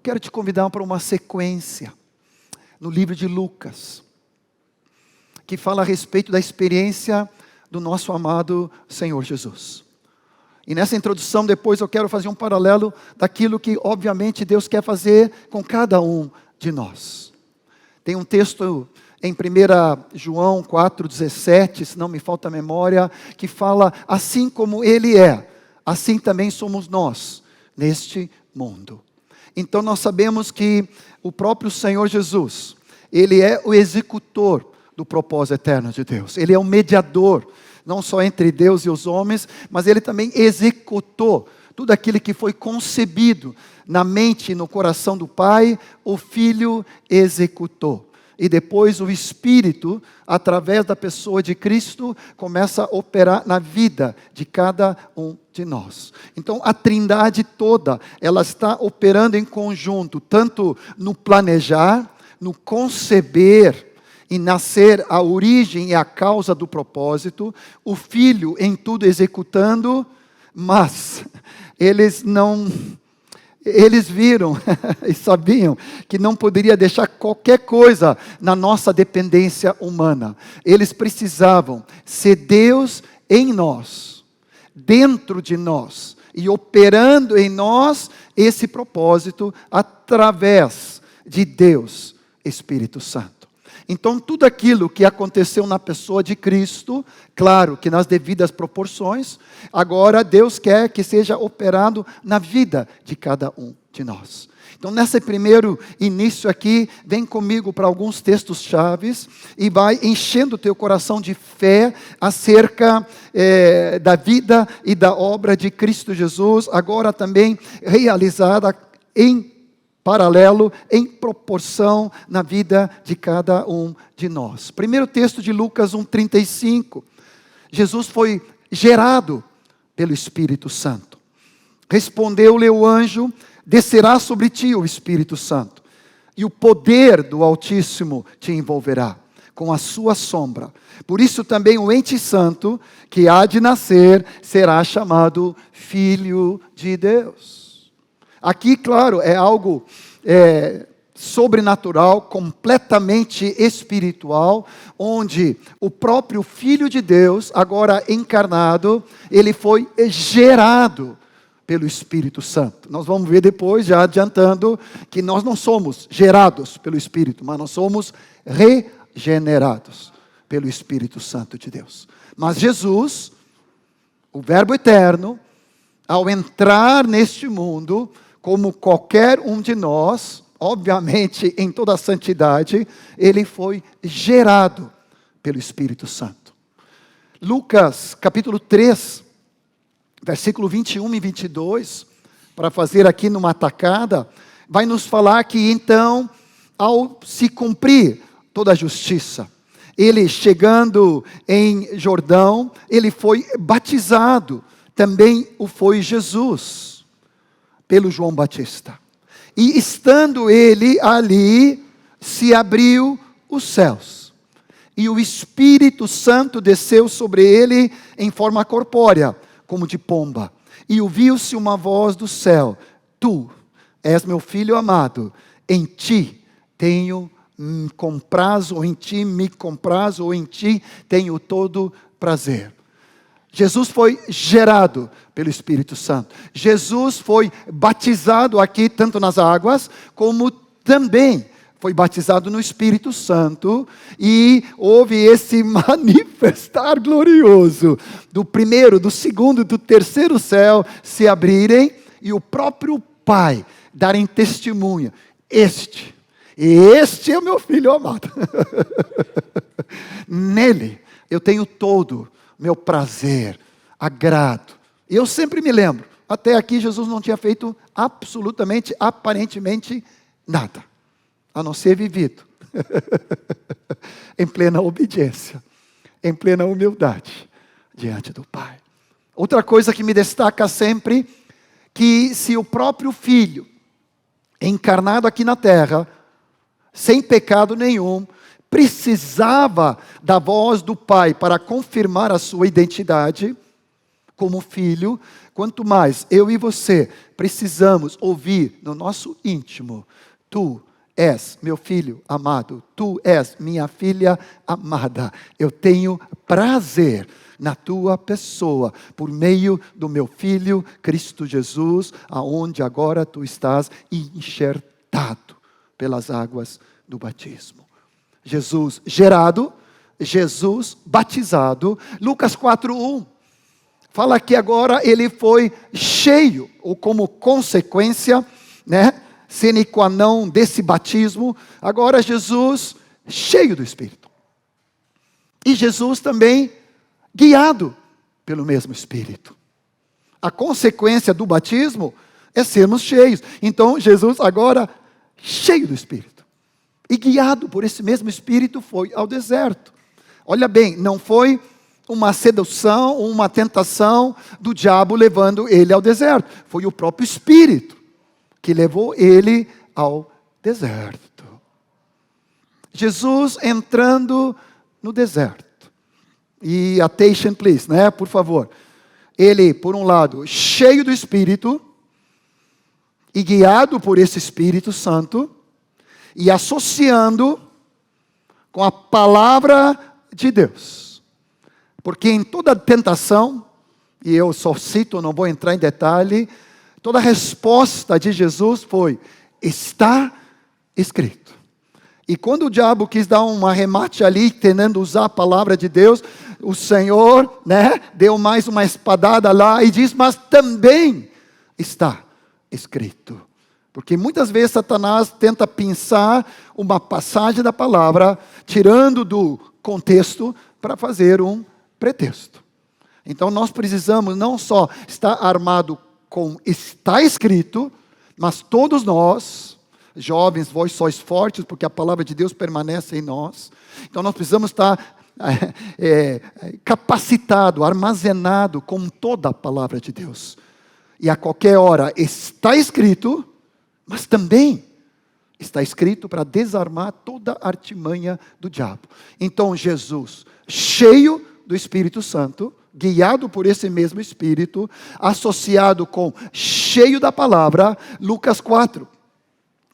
quero te convidar para uma sequência no livro de Lucas, que fala a respeito da experiência do nosso amado Senhor Jesus. E nessa introdução, depois eu quero fazer um paralelo daquilo que, obviamente, Deus quer fazer com cada um de nós. Tem um texto em 1 João 4,17, se não me falta a memória, que fala, assim como Ele é, assim também somos nós, neste mundo. Então nós sabemos que o próprio Senhor Jesus, Ele é o executor do propósito eterno de Deus. Ele é o mediador, não só entre Deus e os homens, mas Ele também executou tudo aquilo que foi concebido na mente e no coração do Pai, o Filho executou. E depois o Espírito, através da pessoa de Cristo, começa a operar na vida de cada um de nós. Então a Trindade toda, ela está operando em conjunto, tanto no planejar, no conceber e nascer a origem e a causa do propósito, o Filho em tudo executando, mas eles viram e sabiam que não poderia deixar qualquer coisa na nossa dependência humana. Eles precisavam ser Deus em nós, dentro de nós, e operando em nós esse propósito através de Deus, Espírito Santo. Então tudo aquilo que aconteceu na pessoa de Cristo, claro que nas devidas proporções, agora Deus quer que seja operado na vida de cada um de nós. Então nesse primeiro início aqui, vem comigo para alguns textos chaves e vai enchendo o teu coração de fé acerca da vida e da obra de Cristo Jesus, agora também realizada em paralelo, em proporção na vida de cada um de nós. Primeiro texto de Lucas 1,35. Jesus foi gerado pelo Espírito Santo. Respondeu-lhe o anjo, descerá sobre ti o Espírito Santo, e o poder do Altíssimo te envolverá com a sua sombra. Por isso também o ente santo, que há de nascer, será chamado Filho de Deus. Aqui, claro, é algo sobrenatural, completamente espiritual, onde o próprio Filho de Deus, agora encarnado, ele foi gerado pelo Espírito Santo. Nós vamos ver depois, já adiantando, que nós não somos gerados pelo Espírito, mas nós somos regenerados pelo Espírito Santo de Deus. Mas Jesus, o Verbo eterno, ao entrar neste mundo, como qualquer um de nós, obviamente em toda a santidade, ele foi gerado pelo Espírito Santo. Lucas capítulo 3, versículo 21 e 22, para fazer aqui numa tacada, vai nos falar que então, ao se cumprir toda a justiça, ele chegando em Jordão, ele foi batizado, também o foi Jesus, pelo João Batista. E estando ele ali, se abriu os céus. E o Espírito Santo desceu sobre ele em forma corpórea, como de pomba. E ouviu-se uma voz do céu: Tu és meu filho amado, em ti tenho comprazo, ou em ti me comprazo, ou em ti tenho todo prazer. Jesus foi gerado pelo Espírito Santo. Jesus foi batizado aqui, tanto nas águas, como também foi batizado no Espírito Santo. E houve esse manifestar glorioso do primeiro, do segundo, do terceiro céu se abrirem. E o próprio Pai darem testemunha. Este é o meu filho amado. Nele eu tenho todo meu prazer, agrado. E eu sempre me lembro, até aqui Jesus não tinha feito absolutamente, aparentemente, nada, a não ser vivido, em plena obediência, em plena humildade, diante do Pai. Outra coisa que me destaca sempre, que se o próprio Filho, encarnado aqui na terra, sem pecado nenhum, precisava da voz do Pai para confirmar a sua identidade como filho, Quanto mais eu e você precisamos ouvir no nosso íntimo: tu és meu filho amado, tu és minha filha amada. Eu tenho prazer na tua pessoa, por meio do meu Filho Cristo Jesus, aonde agora tu estás enxertado pelas águas do batismo. Jesus gerado, Jesus batizado. Lucas 4:1 fala que agora ele foi cheio, ou como consequência, sine qua non desse batismo, agora Jesus cheio do Espírito. E Jesus também guiado pelo mesmo Espírito. A consequência do batismo é sermos cheios. Então Jesus agora cheio do Espírito. E guiado por esse mesmo Espírito foi ao deserto. Olha bem, não foi uma sedução, uma tentação do diabo levando ele ao deserto. Foi o próprio Espírito que levou ele ao deserto. Jesus entrando no deserto. E attention please, por favor. Ele, por um lado, cheio do Espírito e guiado por esse Espírito Santo e associando com a palavra de Deus. Porque em toda tentação, e eu só cito, não vou entrar em detalhe, toda a resposta de Jesus foi: está escrito. E quando o diabo quis dar um arremate ali, tentando usar a palavra de Deus, o Senhor, deu mais uma espadada lá e diz: mas também está escrito. Porque muitas vezes Satanás tenta pensar uma passagem da palavra, tirando do contexto, para fazer um pretexto. Então nós precisamos não só estar armado com está escrito, mas todos nós, jovens, vós sois fortes, porque a palavra de Deus permanece em nós. Então nós precisamos estar capacitado, armazenado com toda a palavra de Deus. E a qualquer hora está escrito, mas também está escrito para desarmar toda a artimanha do diabo. Então Jesus, cheio do Espírito Santo, guiado por esse mesmo Espírito, associado com cheio da palavra, Lucas 4.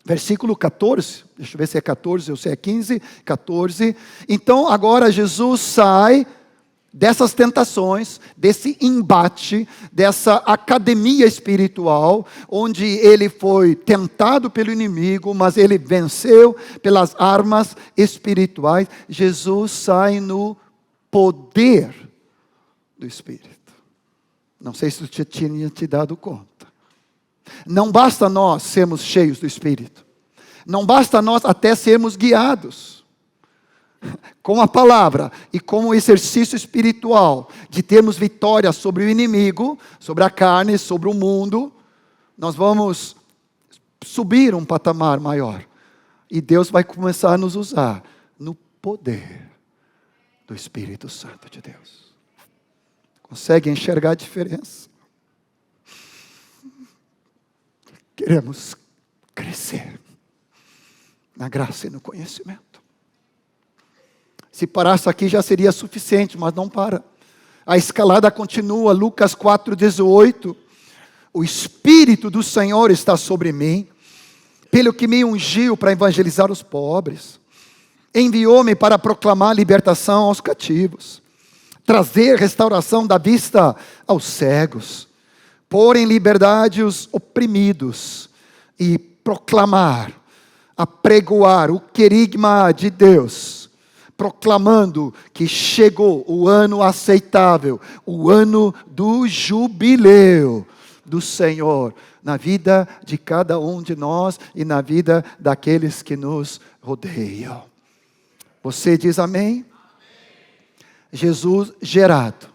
Versículo 14, deixa eu ver se é 14 ou se é 15, 14. Então agora Jesus sai dessas tentações, desse embate, dessa academia espiritual, onde ele foi tentado pelo inimigo, mas ele venceu pelas armas espirituais. Jesus sai no poder do Espírito. Não sei se tu tinha te dado conta. Não basta nós sermos cheios do Espírito. Não basta nós até sermos guiados com a palavra e com o exercício espiritual de termos vitória sobre o inimigo, sobre a carne, sobre o mundo. Nós vamos subir um patamar maior. E Deus vai começar a nos usar no poder do Espírito Santo de Deus. Consegue enxergar a diferença? Queremos crescer na graça e no conhecimento. Se parasse aqui já seria suficiente, mas não para. A escalada continua, Lucas 4:18. O Espírito do Senhor está sobre mim, pelo que me ungiu para evangelizar os pobres. Enviou-me para proclamar libertação aos cativos, trazer restauração da vista aos cegos, pôr em liberdade os oprimidos e proclamar, apregoar o querigma de Deus, proclamando que chegou o ano aceitável, o ano do jubileu do Senhor, na vida de cada um de nós e na vida daqueles que nos rodeiam. Você diz amém? Jesus gerado,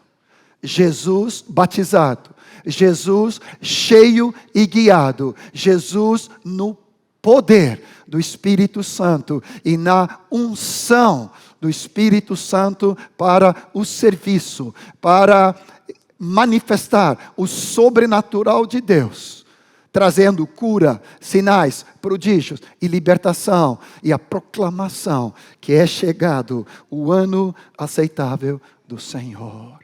Jesus batizado, Jesus cheio e guiado, Jesus no poder do Espírito Santo e na unção do Espírito Santo para o serviço, para manifestar o sobrenatural de Deus, trazendo cura, sinais, prodígios e libertação e a proclamação que é chegado o ano aceitável do Senhor.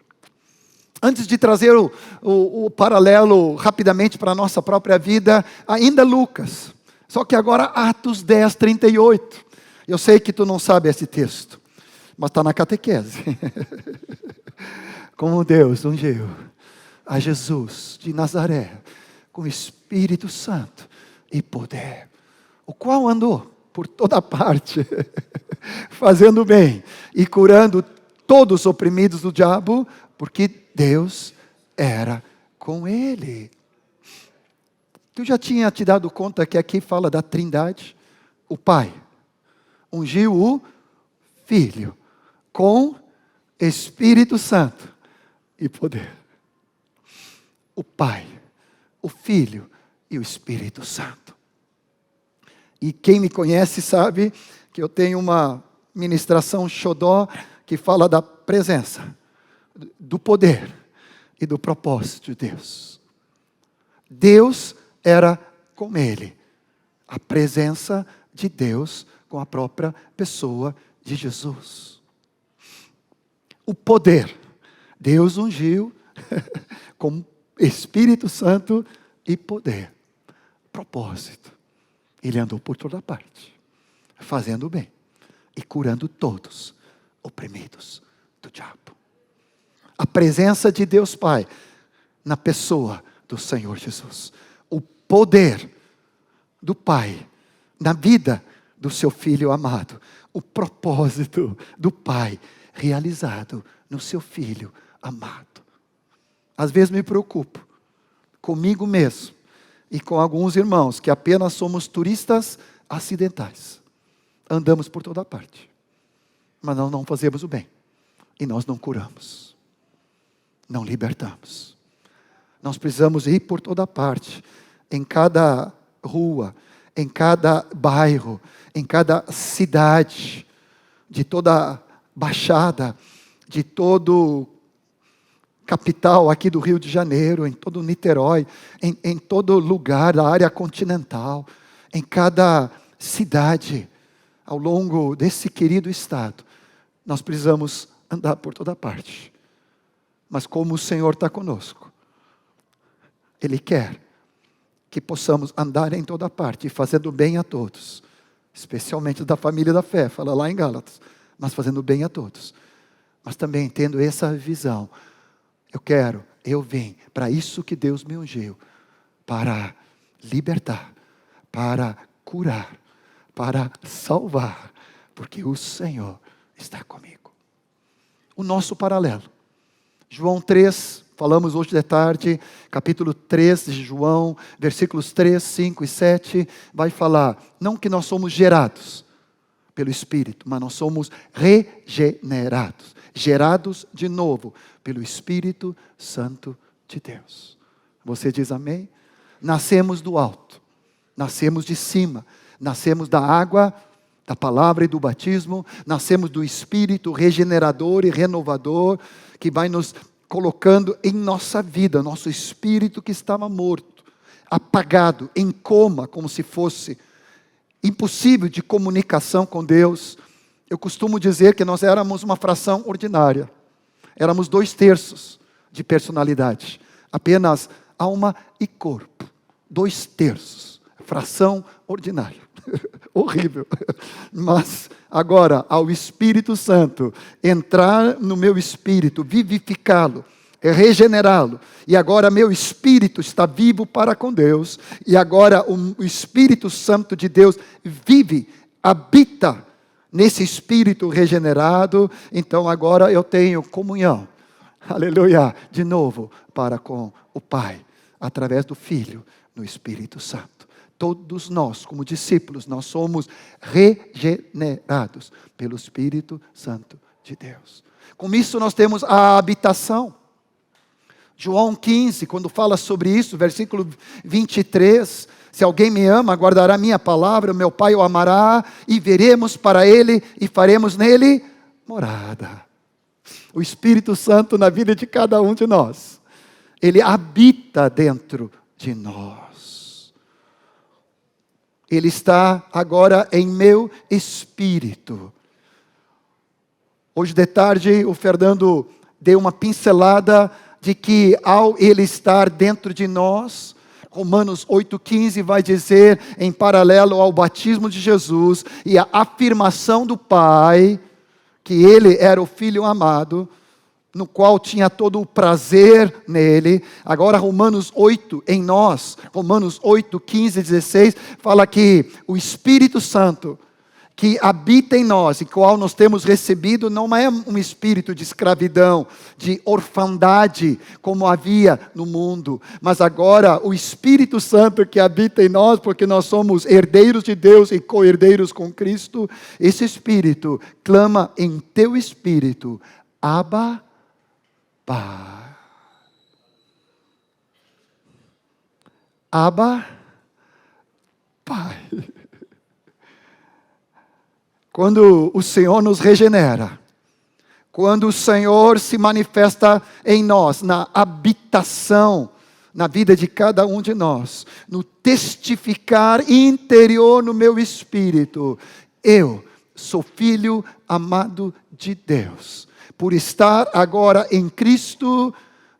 Antes de trazer o paralelo rapidamente para a nossa própria vida, ainda Lucas. Só que agora Atos 10, 38. Eu sei que tu não sabe esse texto, mas está na catequese. Como Deus ungiu a Jesus de Nazaré com Espírito Santo e poder, o qual andou por toda parte, fazendo bem e curando todos os oprimidos do diabo, porque Deus era com ele. Eu já tinha te dado conta que aqui fala da Trindade. O Pai ungiu o Filho com Espírito Santo e poder. O Pai, o Filho e o Espírito Santo. E quem me conhece sabe que eu tenho uma ministração xodó que fala da presença, do poder e do propósito de Deus. Deus era com ele. A presença de Deus com a própria pessoa de Jesus. O poder. Deus ungiu com Espírito Santo e poder. Propósito. Ele andou por toda parte, fazendo o bem e curando todos oprimidos do diabo. A presença de Deus Pai na pessoa do Senhor Jesus. O poder do Pai na vida do seu Filho amado. O propósito do Pai realizado no seu Filho amado. Às vezes me preocupo comigo mesmo e com alguns irmãos que apenas somos turistas acidentais. Andamos por toda parte, mas nós não fazemos o bem e nós não curamos. Não libertamos. Nós precisamos ir por toda parte, em cada rua, em cada bairro, em cada cidade, de toda baixada, de todo capital aqui do Rio de Janeiro, em todo Niterói, em todo lugar da área continental, em cada cidade, ao longo desse querido estado, nós precisamos andar por toda parte. Mas como o Senhor está conosco, Ele quer que possamos andar em toda parte, fazendo bem a todos, especialmente da família da fé, fala lá em Gálatas, mas fazendo bem a todos. Mas também tendo essa visão, eu vim para isso que Deus me ungiu, para libertar, para curar, para salvar, porque o Senhor está comigo. O nosso paralelo. João 3, falamos hoje de tarde, capítulo 3 de João, versículos 3, 5 e 7, vai falar, não que nós somos gerados pelo Espírito, mas nós somos regenerados, gerados de novo pelo Espírito Santo de Deus. Você diz amém? Nascemos do alto, nascemos de cima, nascemos da água, da palavra e do batismo, nascemos do Espírito regenerador e renovador, que vai nos colocando em nossa vida, nosso espírito que estava morto, apagado, em coma, como se fosse impossível de comunicação com Deus. Eu costumo dizer que nós éramos uma fração ordinária, éramos 2/3 de personalidade, apenas alma e corpo, 2/3, fração ordinária. Horrível. Mas agora, ao Espírito Santo entrar no meu espírito, vivificá-lo, regenerá-lo, e agora meu espírito está vivo para com Deus, e agora o Espírito Santo de Deus vive, habita nesse espírito regenerado. Então agora eu tenho comunhão, aleluia, de novo para com o Pai, através do Filho, no Espírito Santo. Todos nós, como discípulos, nós somos regenerados pelo Espírito Santo de Deus. Com isso nós temos a habitação. João 15, quando fala sobre isso, versículo 23, se alguém me ama, guardará minha palavra, meu Pai o amará, e veremos para ele e faremos nele morada. O Espírito Santo na vida de cada um de nós, ele habita dentro de nós. Ele está agora em meu espírito. Hoje de tarde o Fernando deu uma pincelada de que ao Ele estar dentro de nós, Romanos 8,15 vai dizer, em paralelo ao batismo de Jesus e a afirmação do Pai, que Ele era o Filho amado, no qual tinha todo o prazer nele. Agora Romanos 8 em nós, Romanos 8, 15 e 16, fala que o Espírito Santo, que habita em nós, e qual nós temos recebido, não é um espírito de escravidão, de orfandade, como havia no mundo, mas agora o Espírito Santo que habita em nós, porque nós somos herdeiros de Deus e co-herdeiros com Cristo, esse Espírito clama em teu espírito, Abba, Pai. Abba, Pai. Quando o Senhor nos regenera, quando o Senhor se manifesta em nós, na habitação, na vida de cada um de nós, no testificar interior no meu espírito, eu sou filho amado de Deus. Por estar agora em Cristo,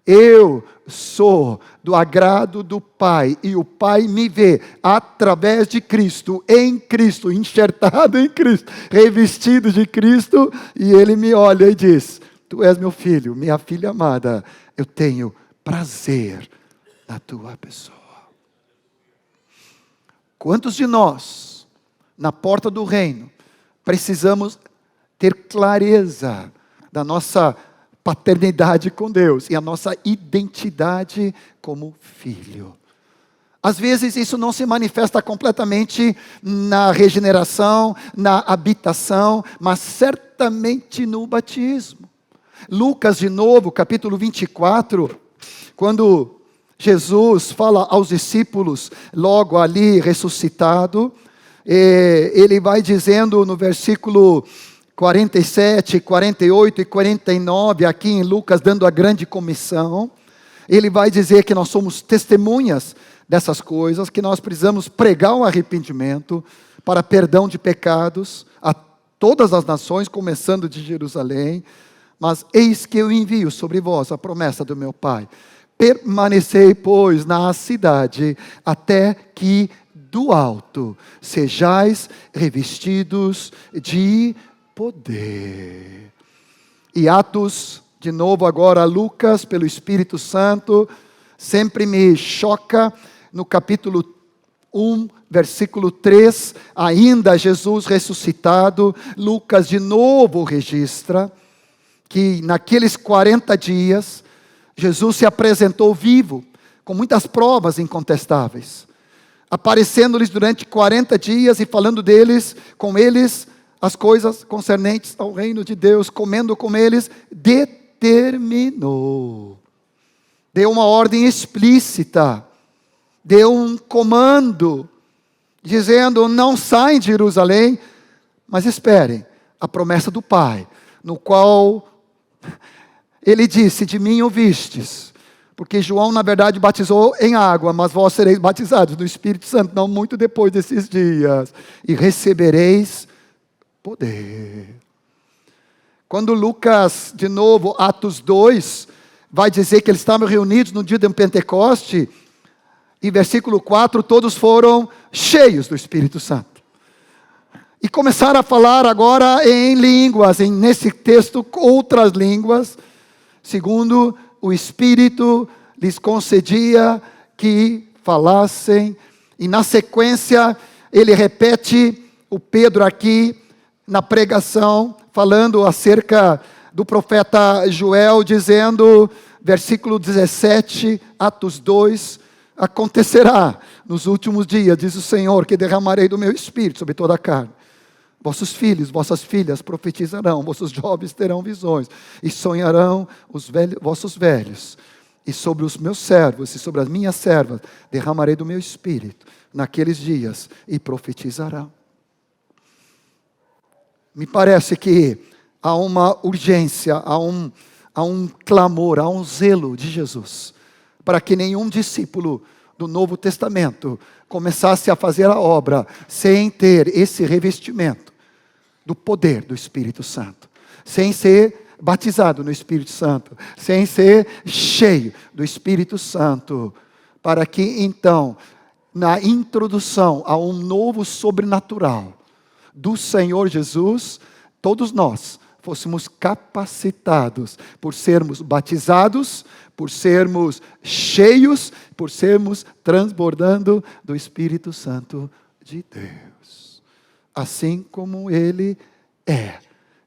eu sou do agrado do Pai, e o Pai me vê através de Cristo, em Cristo, enxertado em Cristo, revestido de Cristo, e Ele me olha e diz, tu és meu filho, minha filha amada, eu tenho prazer na tua pessoa. Quantos de nós, na porta do reino, precisamos ter clareza da nossa paternidade com Deus e a nossa identidade como filho? Às vezes isso não se manifesta completamente na regeneração, na habitação, mas certamente no batismo. Lucas de novo, capítulo 24, quando Jesus fala aos discípulos, logo ali ressuscitado, ele vai dizendo no versículo 47, 48 e 49, aqui em Lucas, dando a grande comissão, ele vai dizer que nós somos testemunhas dessas coisas, que nós precisamos pregar o arrependimento para perdão de pecados a todas as nações, começando de Jerusalém. Mas eis que eu envio sobre vós a promessa do meu Pai. Permanecei, pois, na cidade, até que do alto sejais revestidos de poder. E Atos, de novo agora Lucas, pelo Espírito Santo, sempre me choca, no capítulo 1, versículo 3, ainda Jesus ressuscitado, Lucas de novo registra, que naqueles 40 dias, Jesus se apresentou vivo, com muitas provas incontestáveis, aparecendo-lhes durante 40 dias e falando deles, com eles, as coisas concernentes ao reino de Deus, comendo com eles, determinou. Deu uma ordem explícita, deu um comando, dizendo, não saem de Jerusalém, mas esperem a promessa do Pai, no qual ele disse, de mim ouvistes, porque João na verdade batizou em água, mas vós sereis batizados no Espírito Santo, não muito depois desses dias, e recebereis poder. Quando Lucas, de novo, Atos 2, vai dizer que eles estavam reunidos no dia de Pentecoste, em versículo 4, todos foram cheios do Espírito Santo. E começaram a falar agora em línguas, nesse texto, outras línguas, segundo o Espírito lhes concedia que falassem. E na sequência, ele repete, o Pedro aqui, na pregação, falando acerca do profeta Joel, dizendo, versículo 17, Atos 2, acontecerá nos últimos dias, diz o Senhor, que derramarei do meu Espírito sobre toda a carne. Vossos filhos, vossas filhas profetizarão, vossos jovens terão visões, e sonharão vossos velhos. E sobre os meus servos e sobre as minhas servas derramarei do meu Espírito naqueles dias, e profetizarão. Me parece que há uma urgência, há um clamor, há um zelo de Jesus, para que nenhum discípulo do Novo Testamento começasse a fazer a obra sem ter esse revestimento do poder do Espírito Santo, sem ser batizado no Espírito Santo, sem ser cheio do Espírito Santo, para que então, na introdução a um novo sobrenatural do Senhor Jesus, todos nós fôssemos capacitados por sermos batizados, por sermos cheios, por sermos transbordando do Espírito Santo de Deus. Assim como Ele é,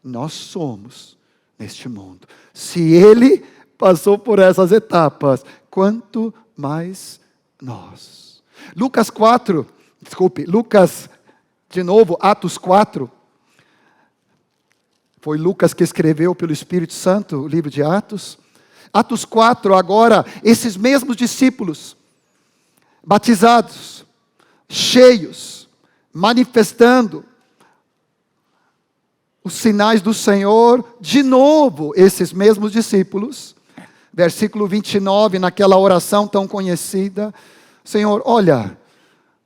nós somos neste mundo. Se Ele passou por essas etapas, quanto mais nós. Lucas, de novo, Atos 4. Foi Lucas que escreveu pelo Espírito Santo o livro de Atos. Atos 4, agora, esses mesmos discípulos, batizados, cheios, manifestando os sinais do Senhor, de novo, esses mesmos discípulos, versículo 29, naquela oração tão conhecida, Senhor, olha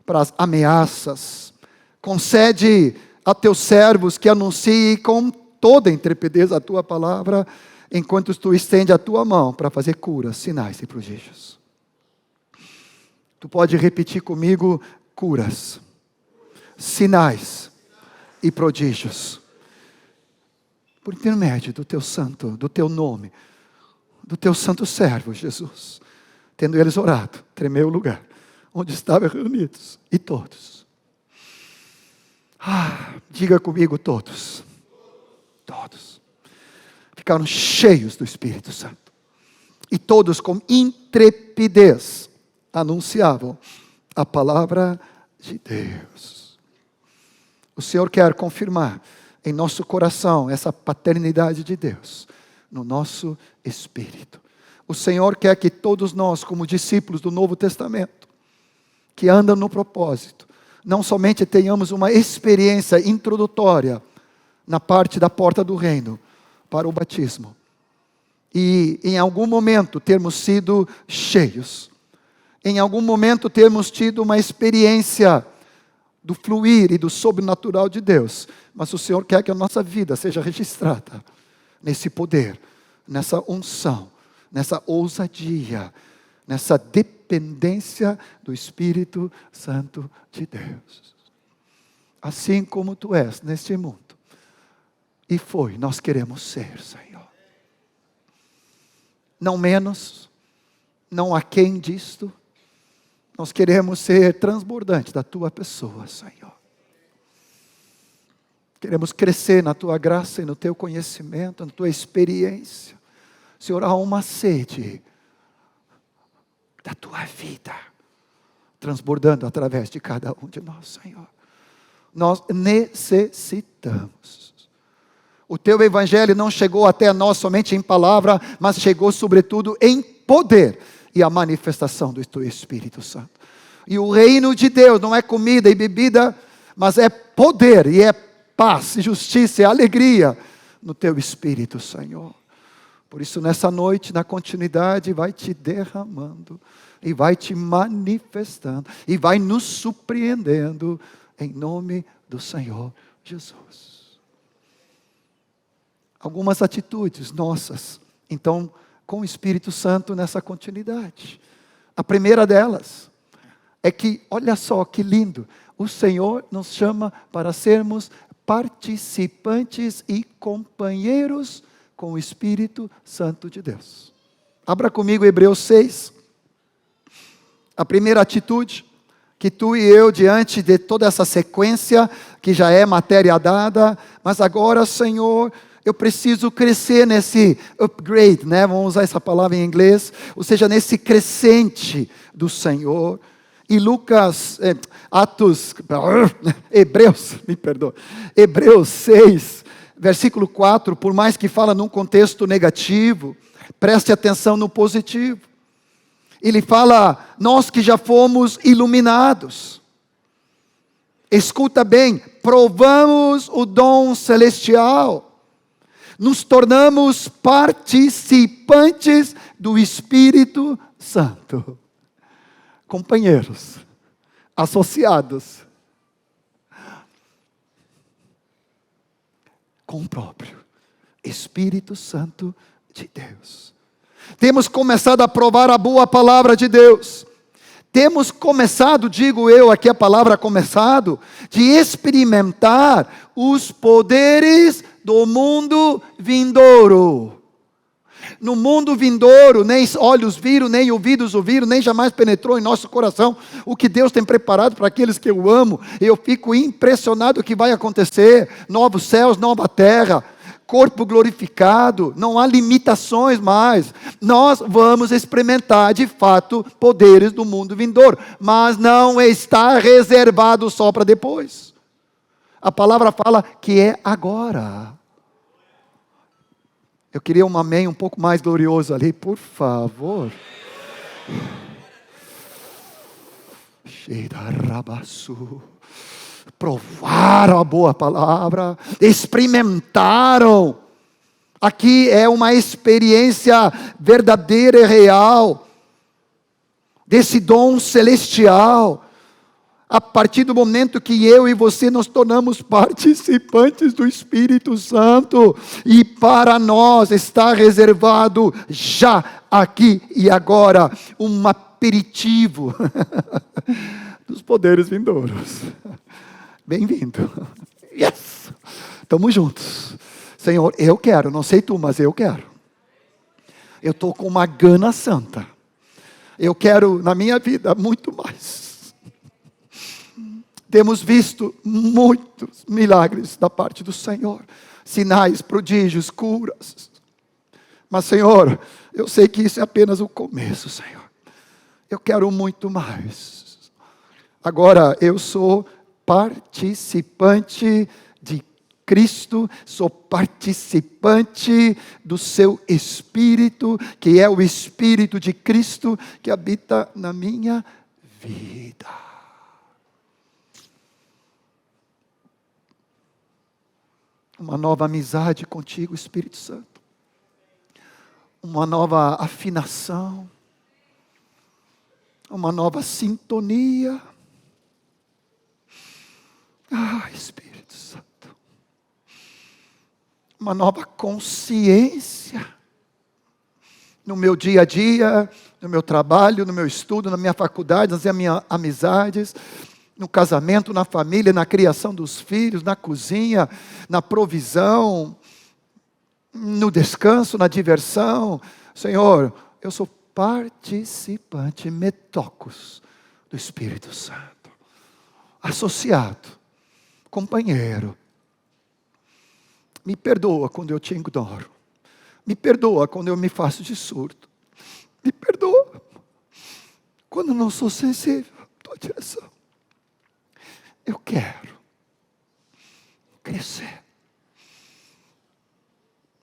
para as ameaças, concede a teus servos que anunciem com toda intrepidez a tua palavra, enquanto tu estende a tua mão para fazer curas, sinais e prodígios. Tu pode repetir comigo: curas, sinais e prodígios, por intermédio do teu santo, do teu nome, do teu santo servo, Jesus. Tendo eles orado, tremeu o lugar onde estavam reunidos, e todos, diga comigo, todos, ficaram cheios do Espírito Santo, e todos com intrepidez anunciavam a palavra de Deus. O Senhor quer confirmar em nosso coração essa paternidade de Deus, no nosso espírito. O Senhor quer que todos nós, como discípulos do Novo Testamento, que andam no propósito, não somente tenhamos uma experiência introdutória na parte da porta do reino para o batismo, e em algum momento termos sido cheios, em algum momento termos tido uma experiência do fluir e do sobrenatural de Deus, mas o Senhor quer que a nossa vida seja registrada nesse poder, nessa unção, nessa ousadia, nessa dependência do Espírito Santo de Deus. Assim como tu és neste mundo, e nós queremos ser, Senhor. Não menos, não aquém disto, nós queremos ser transbordantes da tua pessoa, Senhor. Queremos crescer na tua graça e no teu conhecimento, na tua experiência. Senhor, há uma sede da tua vida transbordando através de cada um de nós, Senhor. Nós necessitamos. O teu evangelho não chegou até nós somente em palavra, mas chegou sobretudo em poder e a manifestação do teu Espírito Santo. E o reino de Deus não é comida e bebida, mas é poder e é paz, justiça e alegria no teu Espírito, Senhor. Por isso, nessa noite, na continuidade, vai te derramando, e vai te manifestando, e vai nos surpreendendo, em nome do Senhor Jesus. Algumas atitudes nossas, então, com o Espírito Santo nessa continuidade. A primeira delas é que, olha só que lindo, o Senhor nos chama para sermos participantes e companheiros com o Espírito Santo de Deus. Abra comigo Hebreus 6. A primeira atitude que tu e eu, diante de toda essa sequência, que já é matéria dada, mas agora, Senhor, eu preciso crescer nesse upgrade, né? Vamos usar essa palavra em inglês, ou seja, nesse crescente do Senhor. E Hebreus 6, versículo 4, por mais que fala num contexto negativo, preste atenção no positivo. Ele fala, nós que já fomos iluminados, escuta bem, provamos o dom celestial, nos tornamos participantes do Espírito Santo, companheiros, associados, com o próprio Espírito Santo de Deus. Temos começado a provar a boa palavra de Deus. Temos começado, digo eu aqui a palavra começado, de experimentar os poderes do mundo vindouro. No mundo vindouro, nem olhos viram, nem ouvidos ouviram, nem jamais penetrou em nosso coração o que Deus tem preparado para aqueles que eu amo. Eu fico impressionado o que vai acontecer. Novos céus, nova terra, corpo glorificado, não há limitações mais. Nós vamos experimentar de fato poderes do mundo vindouro, mas não está reservado só para depois. A palavra fala que é agora. Eu queria um amém um pouco mais glorioso ali, por favor. Provaram a boa palavra, experimentaram. Aqui é uma experiência verdadeira e real desse dom celestial. A partir do momento que eu e você nos tornamos participantes do Espírito Santo, e para nós está reservado já aqui e agora um aperitivo dos poderes vindouros. Bem-vindo. Yes! Estamos juntos. Senhor, eu quero, não sei tu, mas eu quero. Eu estou com uma gana santa. Eu quero na minha vida muito mais. Temos visto muitos milagres da parte do Senhor. Sinais, prodígios, curas. Mas, Senhor, eu sei que isso é apenas o começo, Senhor. Eu quero muito mais. Agora, eu sou participante de Cristo, sou participante do seu Espírito, que é o Espírito de Cristo que habita na minha vida. Uma nova amizade contigo, Espírito Santo. Uma nova afinação. Uma nova sintonia. Espírito Santo. Uma nova consciência. No meu dia a dia, no meu trabalho, no meu estudo, na minha faculdade, nas minhas amizades, no casamento, na família, na criação dos filhos, na cozinha, na provisão, no descanso, na diversão. Senhor, eu sou participante, metocos do Espírito Santo. Associado, companheiro. Me perdoa quando eu te ignoro. Me perdoa quando eu me faço de surdo. Me perdoa quando não sou sensível à tua direção. Eu quero crescer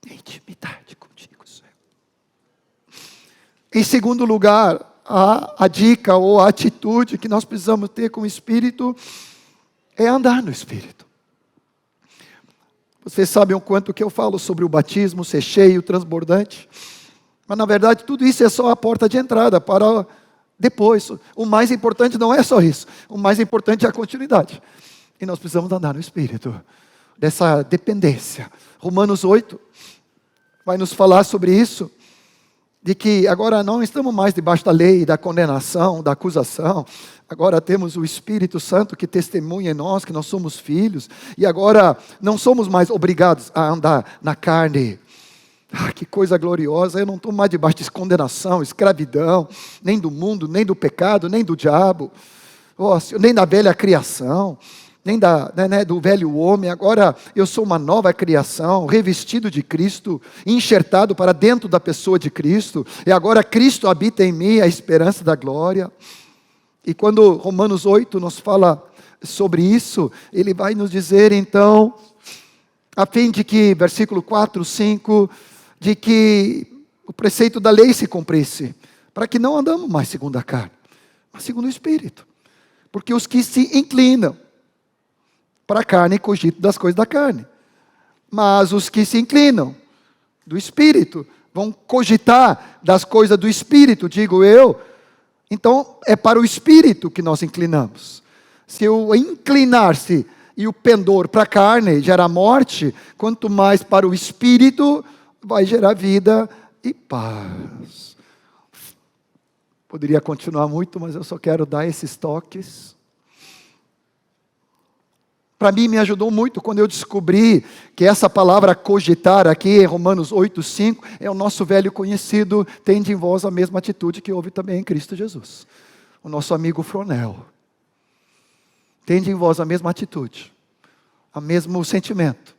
em intimidade contigo, Senhor. Em segundo lugar, a dica ou a atitude que nós precisamos ter com o Espírito é andar no Espírito. Vocês sabem o quanto que eu falo sobre o batismo ser cheio, transbordante. Mas na verdade tudo isso é só a porta de entrada para depois. O mais importante não é só isso. O mais importante é a continuidade. E nós precisamos andar no Espírito. Dessa dependência. Romanos 8 vai nos falar sobre isso. De que agora não estamos mais debaixo da lei, da condenação, da acusação. Agora temos o Espírito Santo que testemunha em nós que nós somos filhos. E agora não somos mais obrigados a andar na carne. Que coisa gloriosa. Eu não estou mais debaixo de condenação, escravidão, nem do mundo, nem do pecado, nem do diabo, nem da velha criação, nem do velho homem. Agora eu sou uma nova criação, revestido de Cristo, enxertado para dentro da pessoa de Cristo, e agora Cristo habita em mim, a esperança da glória. E quando Romanos 8 nos fala sobre isso, ele vai nos dizer então, a fim de que, versículo 4, 5, de que o preceito da lei se cumprisse, para que não andamos mais segundo a carne, mas segundo o Espírito. Porque os que se inclinam para a carne cogitam das coisas da carne, mas os que se inclinam do Espírito vão cogitar das coisas do Espírito, digo eu. Então é para o Espírito que nós inclinamos. Se eu inclinar-se E o pendor para a carne gera morte, quanto mais para o espírito vai gerar vida e paz. Poderia continuar muito, mas eu só quero dar esses toques. Para mim me ajudou muito quando eu descobri que essa palavra cogitar aqui em Romanos 8,5 é o nosso velho conhecido, tende em vós a mesma atitude que houve também em Cristo Jesus. O nosso amigo Fronel. Tende em vós a mesma atitude, o mesmo sentimento,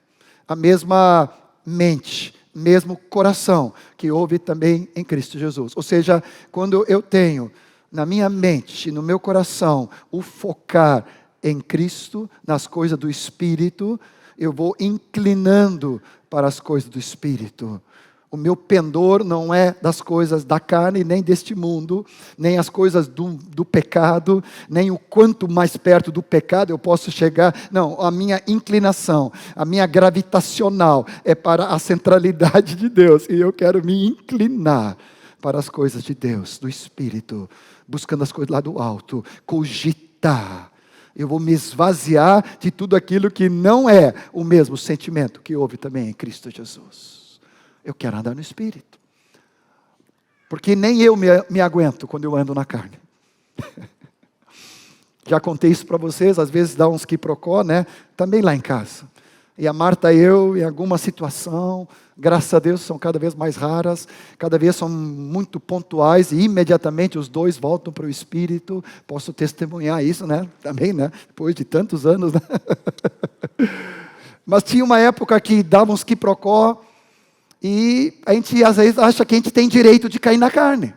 a mesma mente, mesmo coração que houve também em Cristo Jesus. Ou seja, quando eu tenho na minha mente, no meu coração, o focar em Cristo, nas coisas do Espírito, eu vou inclinando para as coisas do Espírito. O meu pendor não é das coisas da carne, nem deste mundo, nem as coisas do pecado, nem o quanto mais perto do pecado eu posso chegar. Não, a minha inclinação, a minha gravitacional é para a centralidade de Deus. E eu quero me inclinar para as coisas de Deus, do Espírito, buscando as coisas lá do alto, cogitar. Eu vou me esvaziar de tudo aquilo que não é o mesmo sentimento que houve também em Cristo Jesus. Eu quero andar no Espírito. Porque nem eu me aguento quando eu ando na carne. Já contei isso para vocês, às vezes dá uns quiprocó, né? Também lá em casa. E a Marta e eu, em alguma situação, graças a Deus são cada vez mais raras, cada vez são muito pontuais, e imediatamente os dois voltam para o Espírito. Posso testemunhar isso, né? Também, né? Depois de tantos anos, né? Mas tinha uma época que dava uns quiprocó, e a gente às vezes acha que a gente tem direito de cair na carne.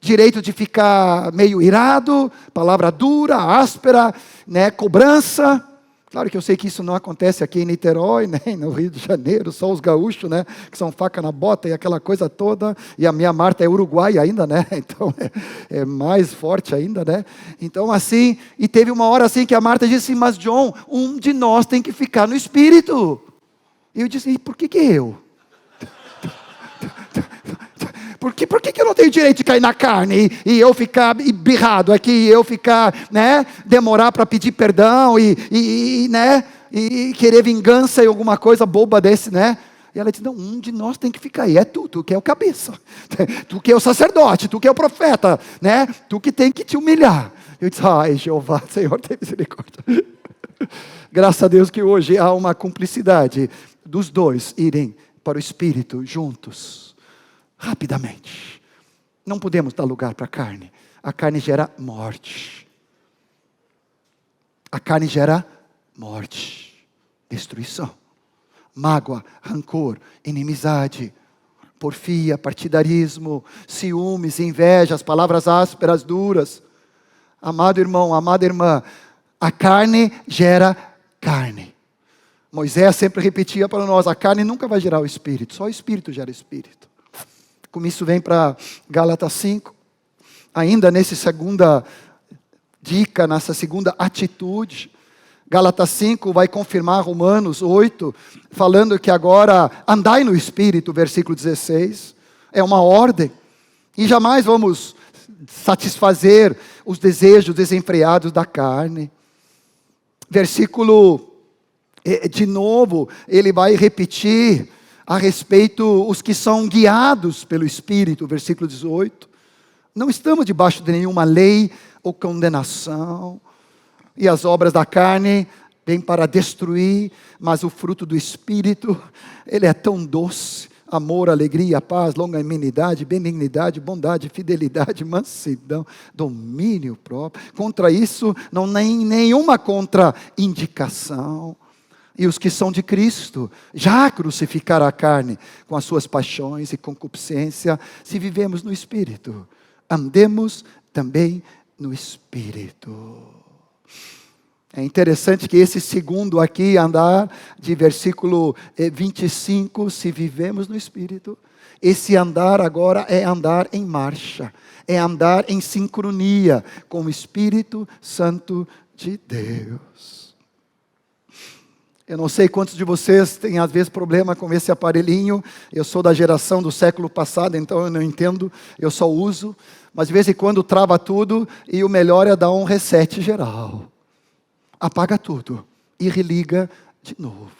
Direito de ficar meio irado, palavra dura, áspera, né, cobrança. Claro que eu sei que isso não acontece aqui em Niterói, nem no Rio de Janeiro, só os gaúchos, né, que são faca na bota e aquela coisa toda. E a minha Marta é uruguaia ainda, né? Então é mais forte ainda, né? Então assim, e teve uma hora assim que a Marta disse: mas John, um de nós tem que ficar no Espírito. E eu disse: e por que eu? Por que eu não tenho direito de cair na carne e eu ficar birrado aqui, eu ficar, né, demorar para pedir perdão né, e querer vingança e alguma coisa boba desse, né? E ela disse: não, um de nós tem que ficar aí, é tu que é o cabeça, tu que é o sacerdote, tu que é o profeta, né? Tu que tem que te humilhar. Eu disse: ai, Jeová, Senhor, tem misericórdia. Graças a Deus que hoje há uma cumplicidade dos dois irem para o Espírito juntos. Rapidamente. Não podemos dar lugar para a carne. A carne gera morte. A carne gera morte, destruição, mágoa, rancor, inimizade, porfia, partidarismo, ciúmes, inveja, as palavras ásperas, duras. Amado irmão, amada irmã, a carne gera carne. Moisés sempre repetia para nós: a carne nunca vai gerar o Espírito, só o Espírito gera Espírito. Como isso vem para Gálatas 5, ainda nessa segunda dica, nessa segunda atitude, Gálatas 5 vai confirmar Romanos 8, falando que agora andai no Espírito, versículo 16, é uma ordem, e jamais vamos satisfazer os desejos desenfreados da carne. Versículo, de novo, ele vai repetir a respeito os que são guiados pelo Espírito, versículo 18. Não estamos debaixo de nenhuma lei ou condenação. E as obras da carne vêm para destruir, mas o fruto do Espírito, ele é tão doce. Amor, alegria, paz, longanimidade, benignidade, bondade, fidelidade, mansidão, domínio próprio. Contra isso, não tem nenhuma contraindicação. E os que são de Cristo já crucificaram a carne com as suas paixões e concupiscência. Se vivemos no Espírito, andemos também no Espírito. É interessante que esse segundo aqui, andar, de versículo 25, se vivemos no Espírito, esse andar agora é andar em marcha, é andar em sincronia com o Espírito Santo de Deus. Eu não sei quantos de vocês têm às vezes problema com esse aparelhinho. Eu sou da geração do século passado, então eu não entendo, eu só uso. Mas de vez em quando trava tudo e o melhor é dar um reset geral. Apaga tudo e religa de novo.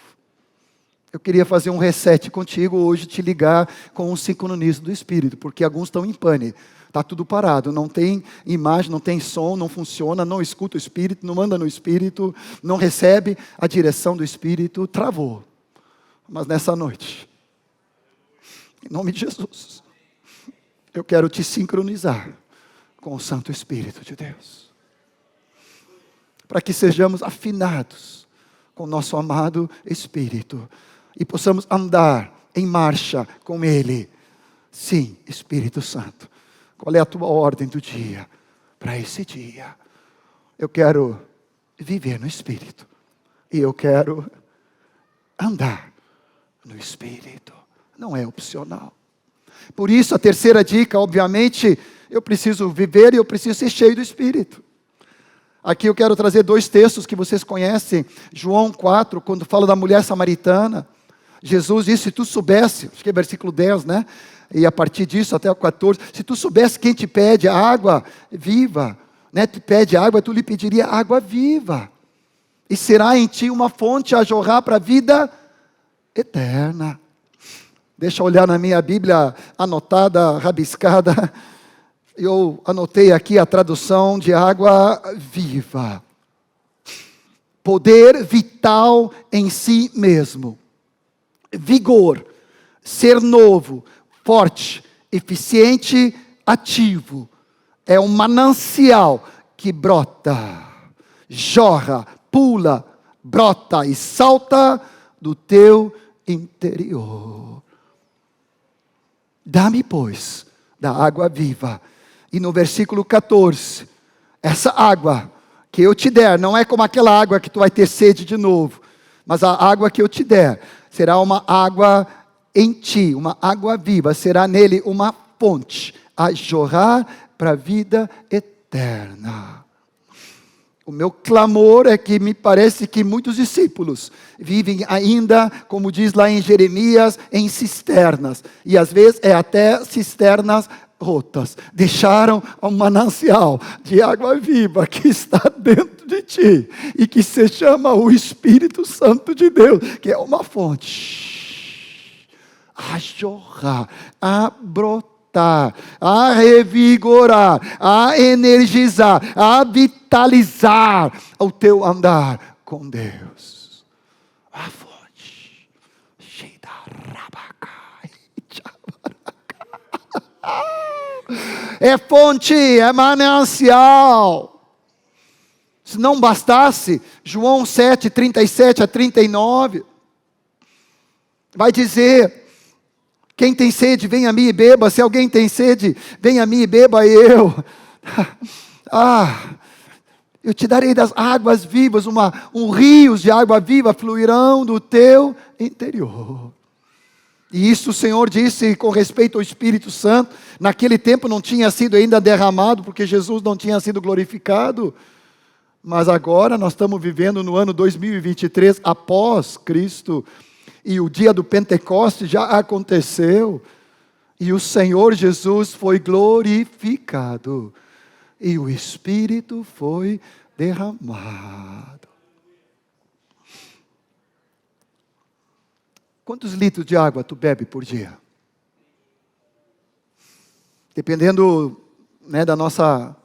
Eu queria fazer um reset contigo hoje, te ligar com o sincronismo do Espírito, porque alguns estão em pane. Está tudo parado, não tem imagem, não tem som, não funciona, não escuta o Espírito, não anda no Espírito, não recebe a direção do Espírito, travou. Mas nessa noite, em nome de Jesus, eu quero te sincronizar com o Santo Espírito de Deus, para que sejamos afinados com o nosso amado Espírito e possamos andar em marcha com Ele. Sim, Espírito Santo. Qual é a tua ordem do dia para esse dia? Eu quero viver no Espírito. E eu quero andar no Espírito. Não é opcional. Por isso, a terceira dica, obviamente, eu preciso viver e eu preciso ser cheio do Espírito. Aqui eu quero trazer 2 textos que vocês conhecem. João 4, quando fala da mulher samaritana. Jesus disse, se tu soubesse, acho que é versículo 10, né? E a partir disso até o 14, se tu soubesse quem te pede água viva, né? Te pede água, tu lhe pediria água viva. E será em ti uma fonte a jorrar para a vida eterna. Deixa eu olhar na minha Bíblia anotada, rabiscada. Eu anotei aqui a tradução de água viva. Poder vital em si mesmo. Vigor, ser novo, forte, eficiente, ativo. É um manancial que brota, jorra, pula, brota e salta do teu interior. Dá-me, pois, da água viva. E no versículo 14, essa água que eu te der, não é como aquela água que tu vai ter sede de novo, mas a água que eu te der será uma água em ti, uma água viva, será nele uma fonte a jorrar para a vida eterna. O meu clamor é que me parece que muitos discípulos vivem ainda, como diz lá em Jeremias, em cisternas. E às vezes é até cisternas rotas. Deixaram um manancial de água viva que está dentro de ti. E que se chama o Espírito Santo de Deus, que é uma fonte a jorrar, a brotar, a revigorar, a energizar, a vitalizar o teu andar com Deus. A fonte. É fonte, é manancial. Se não bastasse, João 7, 37 a 39, vai dizer, quem tem sede, vem a mim e beba. Se alguém tem sede, vem a mim e beba eu. Eu te darei das águas vivas, rios de água viva fluirão do teu interior. E isso o Senhor disse com respeito ao Espírito Santo. Naquele tempo não tinha sido ainda derramado, porque Jesus não tinha sido glorificado. Mas agora nós estamos vivendo no ano 2023, após Cristo. E o dia do Pentecostes já aconteceu. E o Senhor Jesus foi glorificado. E o Espírito foi derramado. Quantos litros de água tu bebe por dia? Dependendo, né, da nossa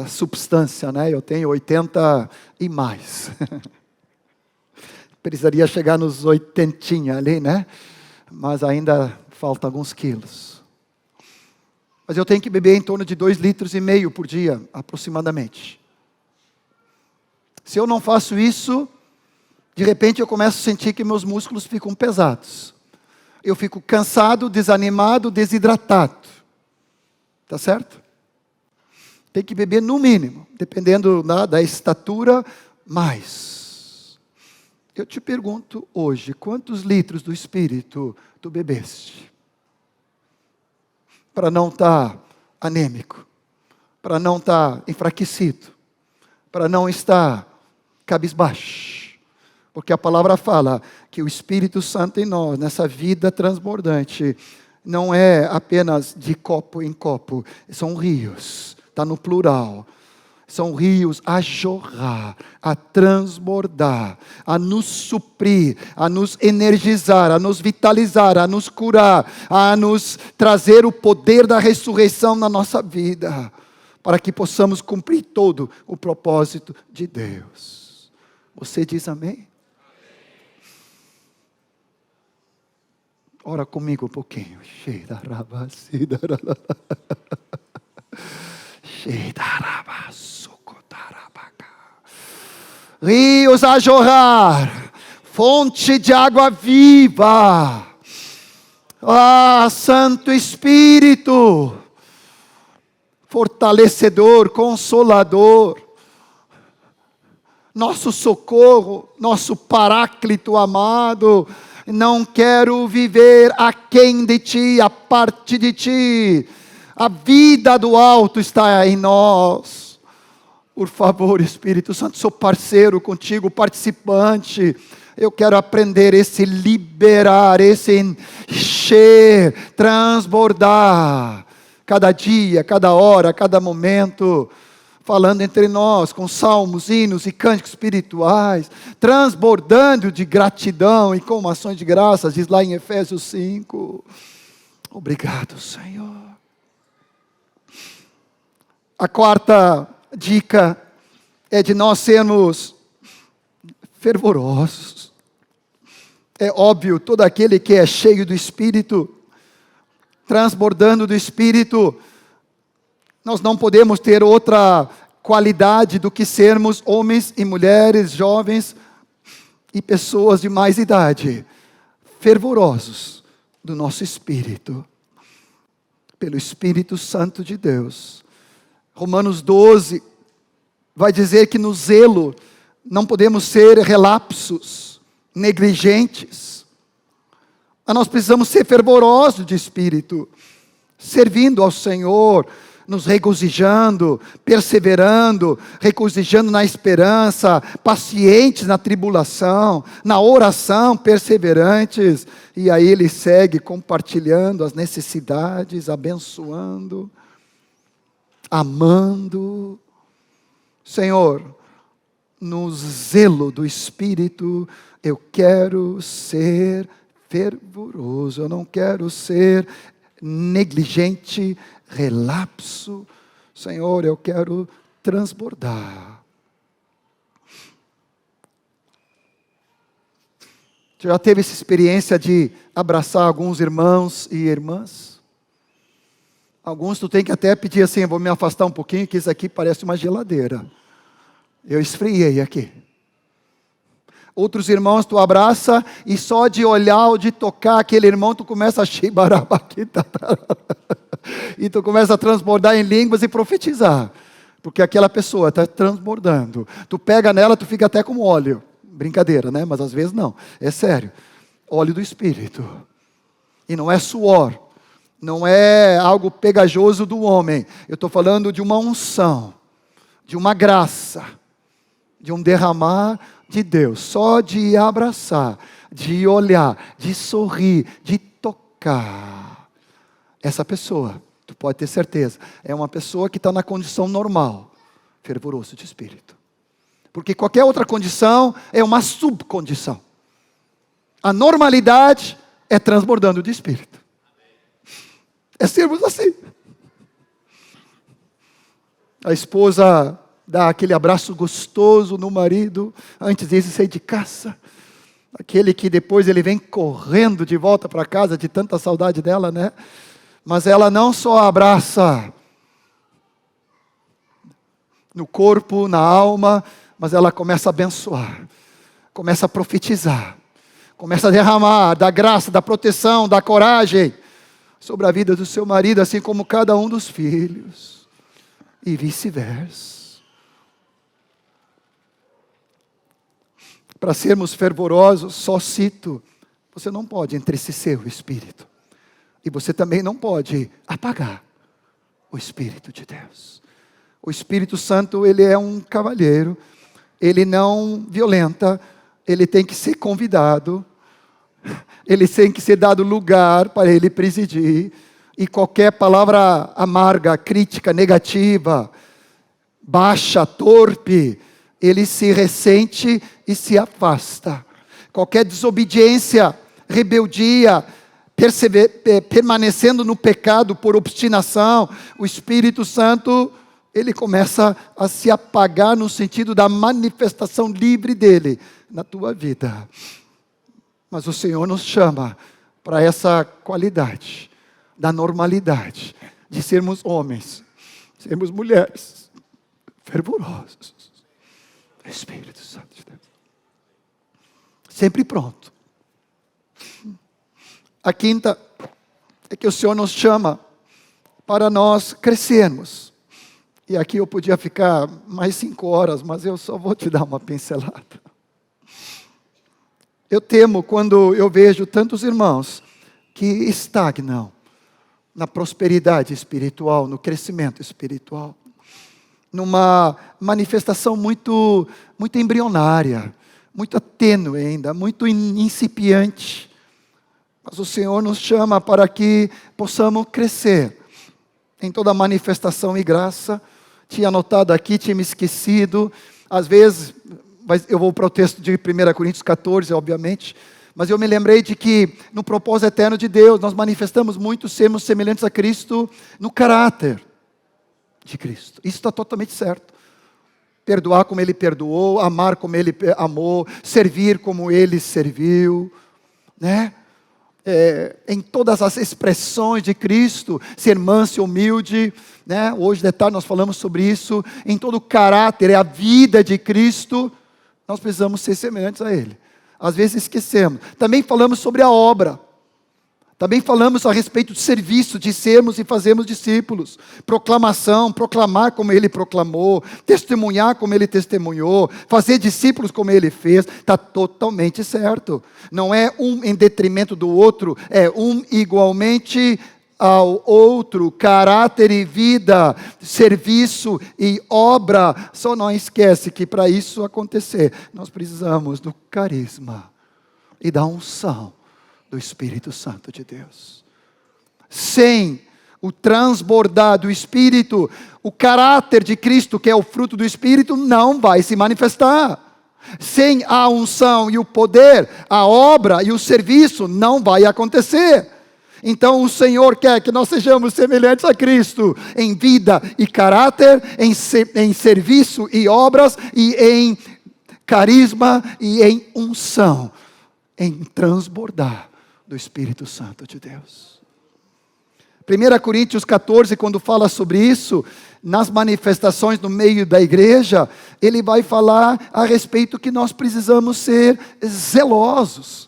substância, né? Eu tenho 80 e mais. Precisaria chegar nos 80 ali, né? Mas ainda falta alguns quilos. Mas eu tenho que beber em torno de 2,5 litros por dia, aproximadamente. Se eu não faço isso, de repente eu começo a sentir que meus músculos ficam pesados. Eu fico cansado, desanimado, desidratado. Tá certo? Tem que beber no mínimo, dependendo da estatura, mais. Eu te pergunto hoje, quantos litros do Espírito tu bebeste? Para não estar anêmico, para não estar enfraquecido, para não estar cabisbaixo. Porque a palavra fala que o Espírito Santo em nós, nessa vida transbordante, não é apenas de copo em copo, são rios, está no plural. São rios a jorrar, a transbordar, a nos suprir, a nos energizar, a nos vitalizar, a nos curar, a nos trazer o poder da ressurreição na nossa vida, para que possamos cumprir todo o propósito de Deus. Você diz amém? Ora comigo um pouquinho. Rios a jorrar, fonte de água viva. Ah, Santo Espírito, fortalecedor, consolador, nosso socorro, nosso paráclito amado. Não quero viver aquém de ti, a parte de ti. A vida do alto está em nós. Por favor, Espírito Santo, sou parceiro contigo, participante. Eu quero aprender esse liberar, esse encher, transbordar. Cada dia, cada hora, cada momento, falando entre nós, com salmos, hinos e cânticos espirituais, transbordando de gratidão e com ações de graças, diz lá em Efésios 5. Obrigado, Senhor. A quarta dica é de nós sermos fervorosos. É óbvio, todo aquele que é cheio do Espírito, transbordando do Espírito, nós não podemos ter outra qualidade do que sermos homens e mulheres, jovens e pessoas de mais idade, fervorosos do nosso espírito, pelo Espírito Santo de Deus. Romanos 12 vai dizer que no zelo não podemos ser relapsos, negligentes. Mas nós precisamos ser fervorosos de espírito, servindo ao Senhor, nos regozijando, perseverando, regozijando na esperança, pacientes na tribulação, na oração, perseverantes. E aí ele segue compartilhando as necessidades, abençoando, amando. Senhor, no zelo do Espírito, eu quero ser fervoroso, eu não quero ser negligente, relapso. Senhor, eu quero transbordar. Você já teve essa experiência de abraçar alguns irmãos e irmãs? Alguns tu tem que até pedir assim, vou me afastar um pouquinho, que isso aqui parece uma geladeira. Eu esfriei aqui. Outros irmãos tu abraça e só de olhar ou de tocar aquele irmão, tu começa a e tu começa a transbordar em línguas e profetizar. Porque aquela pessoa está transbordando. Tu pega nela, tu fica até com óleo. Brincadeira, né? Mas às vezes não. É sério. Óleo do Espírito. E não é suor. Não é algo pegajoso do homem. Eu estou falando de uma unção. De uma graça. De um derramar de Deus. Só de abraçar. De olhar. De sorrir. De tocar. Essa pessoa, tu pode ter certeza, é uma pessoa que está na condição normal. Fervoroso de espírito. Porque qualquer outra condição é uma subcondição. A normalidade é transbordando de espírito. É sermos assim. A esposa dá aquele abraço gostoso no marido, antes dele sair de casa. Aquele que depois ele vem correndo de volta para casa, de tanta saudade dela, né? Mas ela não só abraça no corpo, na alma, mas ela começa a abençoar, começa a profetizar, começa a derramar da graça, da proteção, da coragem sobre a vida do seu marido, assim como cada um dos filhos, e vice-versa. Para sermos fervorosos, só cito, você não pode entristecer o Espírito. E você também não pode apagar o Espírito de Deus. O Espírito Santo, ele é um cavalheiro, ele não violenta, ele tem que ser convidado, ele tem que ser dado lugar para ele presidir, e qualquer palavra amarga, crítica, negativa, baixa, torpe, ele se ressente e se afasta. Qualquer desobediência, rebeldia, permanecendo no pecado por obstinação, o Espírito Santo, ele começa a se apagar no sentido da manifestação livre dele na tua vida. Mas o Senhor nos chama para essa qualidade da normalidade, de sermos homens, sermos mulheres fervorosos. Espírito Santo de Deus. Sempre pronto. A quinta é que o Senhor nos chama para nós crescermos. E aqui eu podia ficar mais 5 horas, mas eu só vou te dar uma pincelada. Eu temo quando eu vejo tantos irmãos que estagnam na prosperidade espiritual, no crescimento espiritual, numa manifestação muito embrionária, muito tênue ainda, muito incipiente. Mas o Senhor nos chama para que possamos crescer em toda manifestação e graça. Tinha anotado aqui, tinha me esquecido. Às vezes, eu vou para o texto de 1 Coríntios 14, obviamente. Mas eu me lembrei de que, no propósito eterno de Deus, nós manifestamos muito sermos semelhantes a Cristo no caráter de Cristo. Isso está totalmente certo. Perdoar como Ele perdoou, amar como Ele amou, servir como Ele serviu, né? Em todas as expressões de Cristo, ser manso e humilde, né? Hoje de tarde nós falamos sobre isso, em todo o caráter, a vida de Cristo, nós precisamos ser semelhantes a Ele. Às vezes esquecemos. Também falamos sobre a obra. Também falamos a respeito do serviço, de sermos e fazermos discípulos. Proclamação, proclamar como Ele proclamou, testemunhar como Ele testemunhou, fazer discípulos como Ele fez, está totalmente certo. Não é um em detrimento do outro, é um igualmente ao outro, caráter e vida, serviço e obra. Só não esquece que para isso acontecer, nós precisamos do carisma e da unção do Espírito Santo de Deus. Sem o transbordar do Espírito, o caráter de Cristo, que é o fruto do Espírito, não vai se manifestar. Sem a unção e o poder, a obra e o serviço não vai acontecer. Então o Senhor quer que nós sejamos semelhantes a Cristo em vida e caráter, em serviço e obras, e em carisma e em unção, em transbordar do Espírito Santo de Deus. 1 Coríntios 14, quando fala sobre isso, nas manifestações no meio da igreja, ele vai falar a respeito que nós precisamos ser zelosos.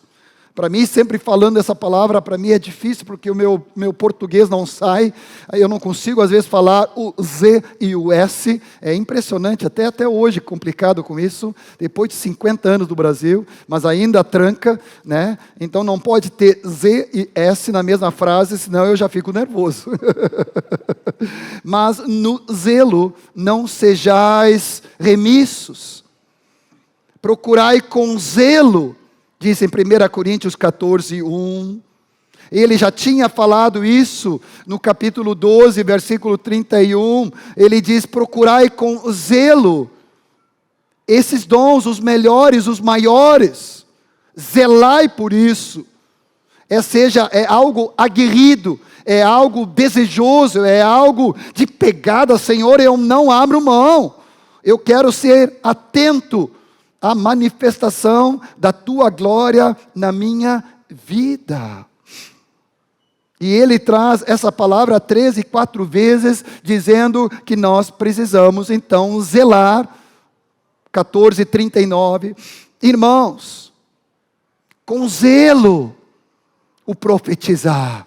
Para mim, sempre falando essa palavra, para mim é difícil, porque o meu português não sai, eu não consigo às vezes falar o Z e o S, é impressionante, até hoje complicado com isso, depois de 50 anos do Brasil, mas ainda tranca, né? Então não pode ter Z e S na mesma frase, senão eu já fico nervoso. Mas no zelo não sejais remissos, procurai com zelo, diz em 1 Coríntios 14, 1. Ele já tinha falado isso no capítulo 12, versículo 31. Ele diz, procurai com zelo esses dons, os melhores, os maiores. Zelai por isso. É algo aguerrido, é algo desejoso, é algo de pegada. Senhor, eu não abro mão. Eu quero ser atento a manifestação da tua glória na minha vida. E ele traz essa palavra 4 vezes, dizendo que nós precisamos então zelar. 14:39. Irmãos, com zelo o profetizar,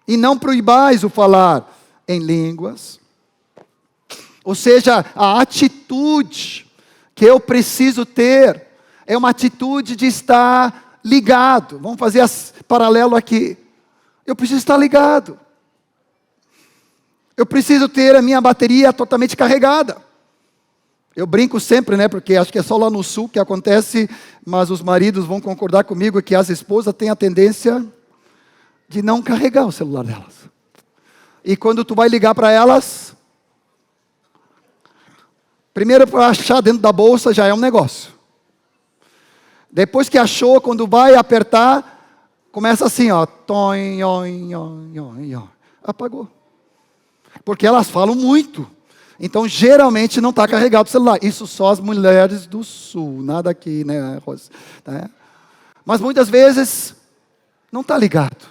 e não proibais o falar em línguas. Ou seja, a atitude que eu preciso ter é uma atitude de estar ligado. Vamos fazer paralelo aqui. Eu preciso estar ligado. Eu preciso ter a minha bateria totalmente carregada. Eu brinco sempre, né? Porque acho que é só lá no sul que acontece, mas os maridos vão concordar comigo que as esposas têm a tendência de não carregar o celular delas. E quando tu vai ligar para elas, Primeiro, para achar dentro da bolsa já é um negócio. Depois que achou, quando vai apertar, começa assim, ó. Apagou. Porque elas falam muito. Então, geralmente, não está carregado o celular. Isso só as mulheres do sul. Nada aqui, né, Rosa? Mas muitas vezes, não está ligado.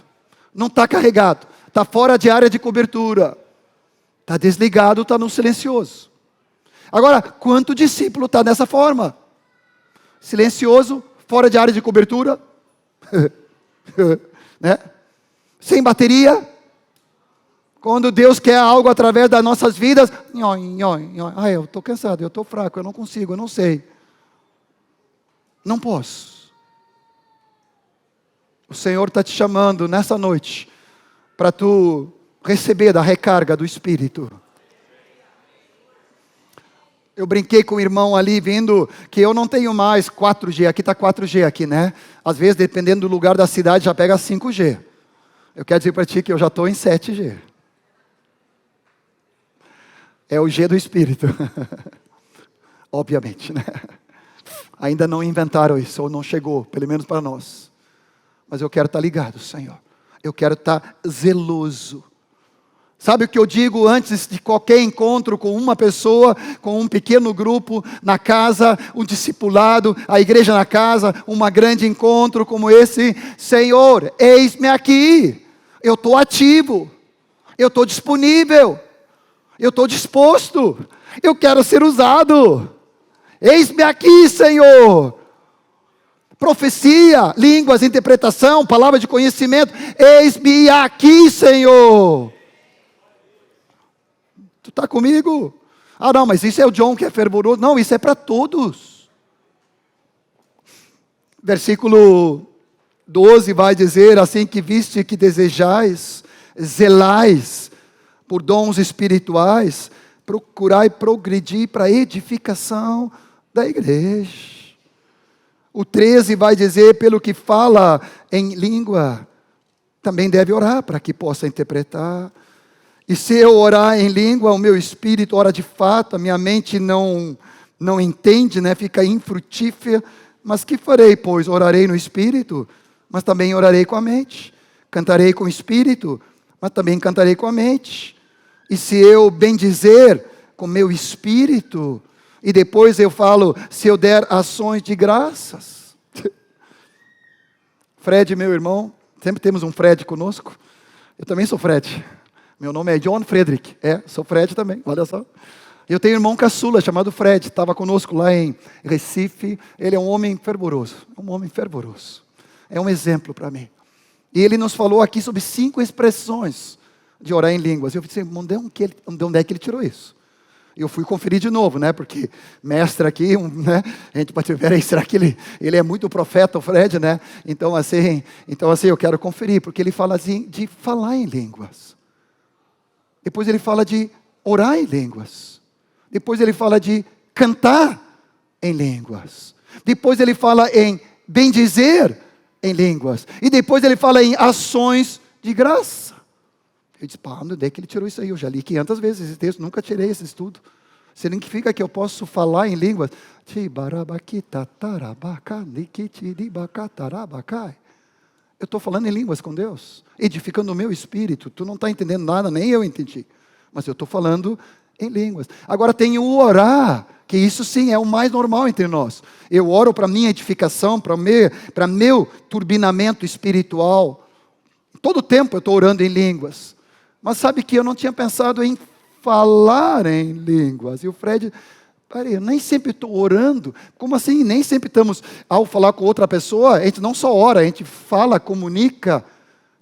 Não está carregado. Está fora de área de cobertura. Está desligado, está no silencioso. Agora, quanto discípulo está dessa forma? Silencioso, fora de área de cobertura, né? Sem bateria. Quando Deus quer algo através das nossas vidas, eu estou cansado, eu estou fraco, eu não consigo, eu não sei. Não posso. O Senhor está te chamando nessa noite para tu receber da recarga do Espírito. Eu brinquei com o irmão ali, vendo que eu não tenho mais 4G. Aqui está 4G aqui, né? Às vezes, dependendo do lugar da cidade, já pega 5G. Eu quero dizer para ti que eu já estou em 7G. É o G do Espírito. Obviamente, né? Ainda não inventaram isso, ou não chegou, pelo menos para nós. Mas eu quero estar ligado, Senhor. Eu quero estar zeloso. Sabe o que eu digo antes de qualquer encontro com uma pessoa, com um pequeno grupo na casa, um discipulado, a igreja na casa, um grande encontro como esse? Senhor, eis-me aqui. Eu estou ativo. Eu estou disponível. Eu estou disposto. Eu quero ser usado. Eis-me aqui, Senhor. Profecia, línguas, interpretação, palavra de conhecimento. Eis-me aqui, Senhor. Tu está comigo? Ah, não, mas isso é o John que é fervoroso. Não, isso é para todos. Versículo 12 vai dizer: assim que viste que desejais, zelais por dons espirituais, procurai progredir para a edificação da igreja. O 13 vai dizer: pelo que fala em língua, também deve orar para que possa interpretar. E se eu orar em língua, o meu espírito ora de fato, a minha mente não entende, né? Fica infrutífera. Mas que farei, pois? Orarei no espírito, mas também orarei com a mente. Cantarei com o espírito, mas também cantarei com a mente. E se eu bendizer com meu espírito, e depois eu falo, se eu der ações de graças. Fred, meu irmão, sempre temos um Fred conosco. Eu também sou Fred. Meu nome é John Frederick. Sou Fred também, olha só. Eu tenho um irmão caçula chamado Fred, estava conosco lá em Recife. Ele é um homem fervoroso, É um exemplo para mim. E ele nos falou aqui sobre 5 expressões de orar em línguas. Eu disse, de onde é que ele tirou isso? Eu fui conferir de novo, né? Porque mestre aqui, né? A gente pode ver, será que ele é muito profeta, o Fred, né? Então assim, eu quero conferir, porque ele fala assim, de falar em línguas. Depois ele fala de orar em línguas. Depois ele fala de cantar em línguas. Depois ele fala em bendizer em línguas. E depois ele fala em ações de graça. Eu disse, onde é que ele tirou isso aí? Eu já li 500 vezes esse texto, nunca tirei esse estudo. Significa que eu posso falar em línguas. Eu estou falando em línguas com Deus, edificando o meu espírito. Tu não está entendendo nada, nem eu entendi. Mas eu estou falando em línguas. Agora tem o orar, que isso sim é o mais normal entre nós. Eu oro para minha edificação, para meu turbinamento espiritual. Todo tempo eu estou orando em línguas. Mas sabe que eu não tinha pensado em falar em línguas. E o Fred... eu nem sempre estou orando. Como assim? Nem sempre estamos, ao falar com outra pessoa, a gente não só ora, a gente fala, comunica.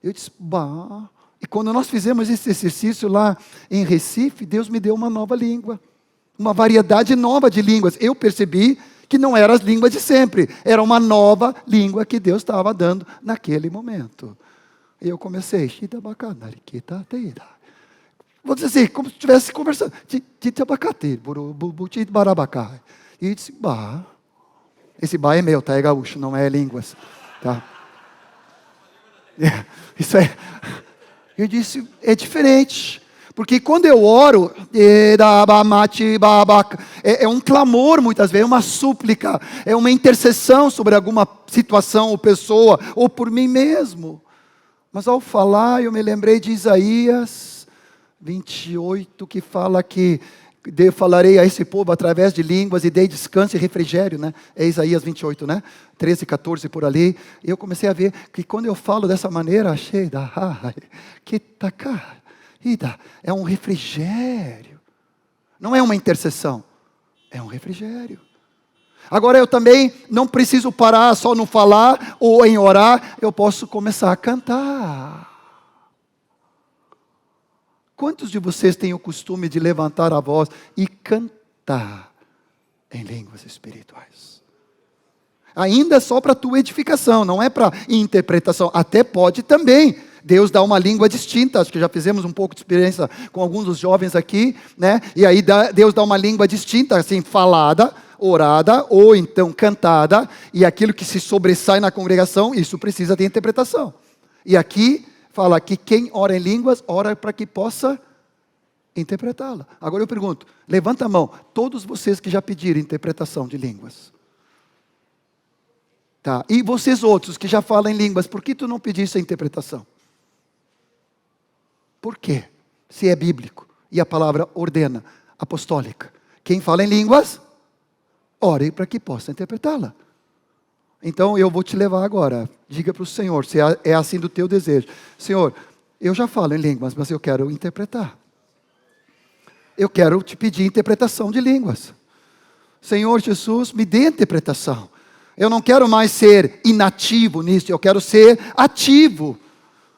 Eu disse, E quando nós fizemos esse exercício lá em Recife, Deus me deu uma nova língua. Uma variedade nova de línguas. Eu percebi que não eram as línguas de sempre. Era uma nova língua que Deus estava dando naquele momento. E eu comecei, vou dizer assim, como se estivesse conversando. E disse, esse é meu, tá? É gaúcho, não é línguas. Tá? Isso é. Eu disse, é diferente. Porque quando eu oro, é um clamor muitas vezes, é uma súplica, é uma intercessão sobre alguma situação ou pessoa, ou por mim mesmo. Mas ao falar, eu me lembrei de Isaías 28, que fala que falarei a esse povo através de línguas e dei descanso e refrigério, né? É Isaías 28, né? 13, 14 por ali. E eu comecei a ver que quando eu falo dessa maneira, achei que é um refrigério. Não é uma intercessão, é um refrigério. Agora eu também não preciso parar só no falar ou em orar, eu posso começar a cantar. Quantos de vocês têm o costume de levantar a voz e cantar em línguas espirituais? Ainda só para a tua edificação, não é para interpretação. Até pode também. Deus dá uma língua distinta, acho que já fizemos um pouco de experiência com alguns dos jovens aqui, né? E aí Deus dá uma língua distinta, assim, falada, orada, ou então cantada, e aquilo que se sobressai na congregação, isso precisa de interpretação. E aqui, fala que quem ora em línguas, ora para que possa interpretá-la. Agora eu pergunto, levanta a mão, todos vocês que já pediram interpretação de línguas. Tá. E vocês outros que já falam em línguas, por que tu não pediste a interpretação? Por quê? Se é bíblico e a palavra ordena, apostólica. Quem fala em línguas, ore para que possa interpretá-la. Então eu vou te levar agora. Diga para o Senhor, se é assim do teu desejo. Senhor, eu já falo em línguas, mas eu quero interpretar. Eu quero te pedir interpretação de línguas. Senhor Jesus, me dê interpretação. Eu não quero mais ser inativo nisso, eu quero ser ativo.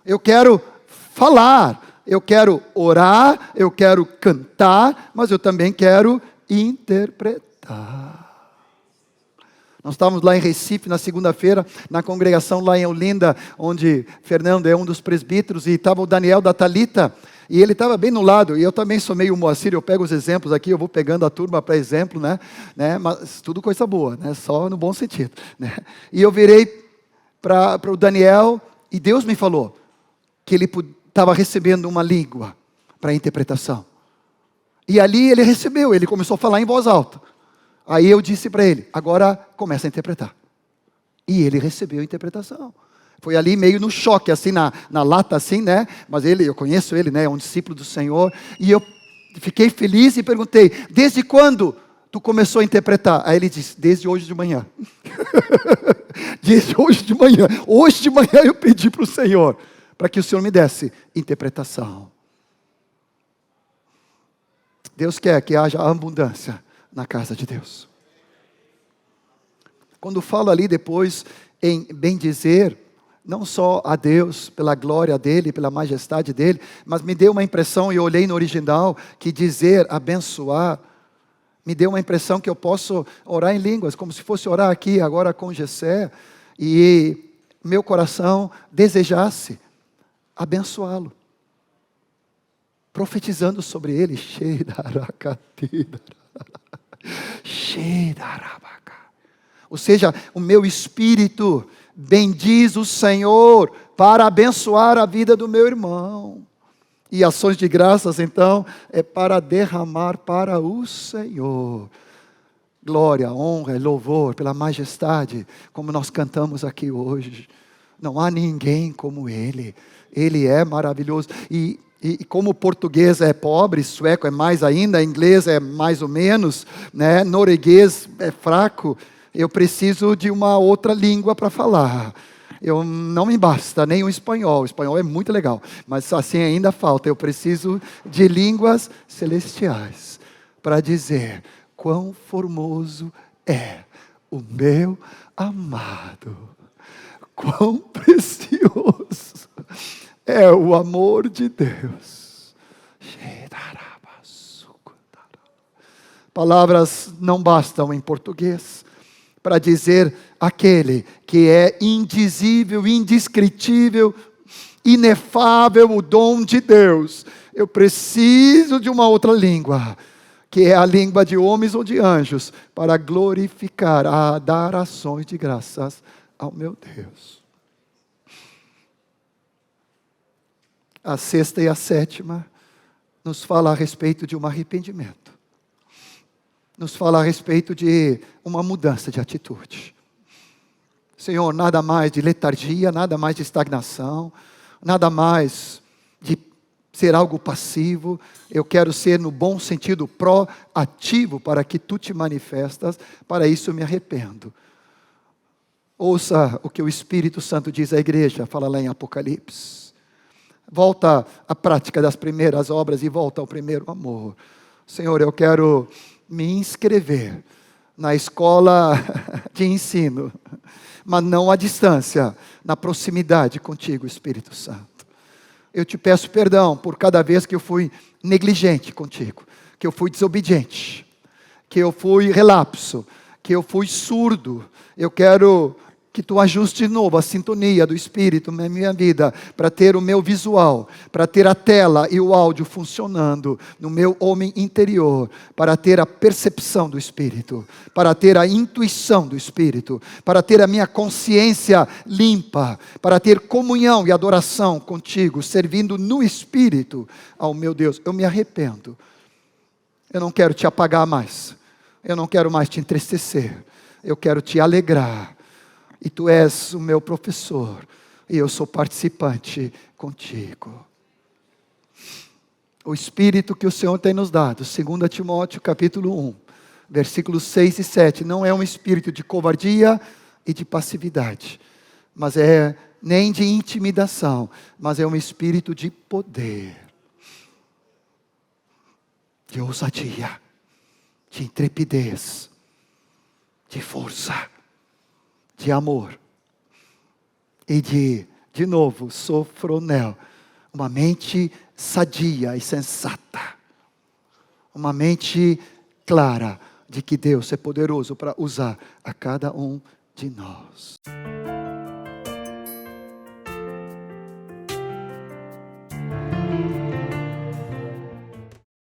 Eu quero falar, eu quero orar, eu quero cantar, mas eu também quero interpretar. Nós estávamos lá em Recife na segunda-feira, na congregação lá em Olinda, onde Fernando é um dos presbíteros, e estava o Daniel da Thalita, e ele estava bem no lado, e eu também sou meio Moacir, eu pego os exemplos aqui, eu vou pegando a turma para exemplo, né? Mas tudo coisa boa, né? Só no bom sentido, né? E eu virei para o Daniel, e Deus me falou que ele estava recebendo uma língua para interpretação. E ali ele recebeu, ele começou a falar em voz alta. Aí eu disse para ele, agora começa a interpretar. E ele recebeu a interpretação. Foi ali meio no choque, assim, na lata, assim, né? Mas eu conheço ele, né? É um discípulo do Senhor. E eu fiquei feliz e perguntei, desde quando tu começou a interpretar? Aí ele disse, desde hoje de manhã. Desde hoje de manhã. Hoje de manhã eu pedi para o Senhor, para que o Senhor me desse interpretação. Deus quer que haja abundância na casa de Deus. Quando falo ali depois em bendizer, não só a Deus pela glória dEle, pela majestade dEle, mas me deu uma impressão, e eu olhei no original, que dizer, abençoar, me deu uma impressão que eu posso orar em línguas, como se fosse orar aqui agora com Gessé, e meu coração desejasse abençoá-lo, profetizando sobre ele, ou seja, o meu espírito bendiz o Senhor para abençoar a vida do meu irmão. E ações de graças, então, é para derramar para o Senhor. Glória, honra e louvor pela majestade, como nós cantamos aqui hoje. Não há ninguém como Ele. Ele é maravilhoso. E como o português é pobre, sueco é mais ainda, inglês é mais ou menos, né? Norueguês é fraco, eu preciso de uma outra língua para falar. Não me basta nem o espanhol é muito legal, mas assim ainda falta, eu preciso de línguas celestiais, para dizer, quão formoso é o meu amado, quão precioso é o amor de Deus. Palavras não bastam em português para dizer aquele que é indizível, indescritível, inefável, o dom de Deus. Eu preciso de uma outra língua, que é a língua de homens ou de anjos, para glorificar, a dar ações de graças ao meu Deus. A sexta e a sétima nos fala a respeito de um arrependimento. Nos fala a respeito de uma mudança de atitude. Senhor, nada mais de letargia, nada mais de estagnação, nada mais de ser algo passivo. Eu quero ser, no bom sentido, proativo para que Tu te manifestas. Para isso eu me arrependo. Ouça o que o Espírito Santo diz à igreja, fala lá em Apocalipse. Volta à prática das primeiras obras e volta ao primeiro amor. Senhor, eu quero me inscrever na escola de ensino, mas não à distância, na proximidade contigo, Espírito Santo. Eu te peço perdão por cada vez que eu fui negligente contigo, que eu fui desobediente, que eu fui relapso, que eu fui surdo. Eu quero que Tu ajuste de novo a sintonia do Espírito na minha vida, para ter o meu visual, para ter a tela e o áudio funcionando no meu homem interior, para ter a percepção do Espírito, para ter a intuição do Espírito, para ter a minha consciência limpa, para ter comunhão e adoração contigo, servindo no Espírito ao meu Deus. Eu me arrependo. Eu não quero Te apagar mais. Eu não quero mais Te entristecer. Eu quero Te alegrar. E Tu és o meu professor, e eu sou participante contigo. O Espírito que o Senhor tem nos dado, 2 Timóteo capítulo 1, versículos 6 e 7, não é um espírito de covardia e de passividade, mas nem de intimidação, mas é um espírito de poder, de ousadia, de intrepidez, de força, de amor e de novo, sofronel, uma mente sadia e sensata, uma mente clara de que Deus é poderoso para usar a cada um de nós.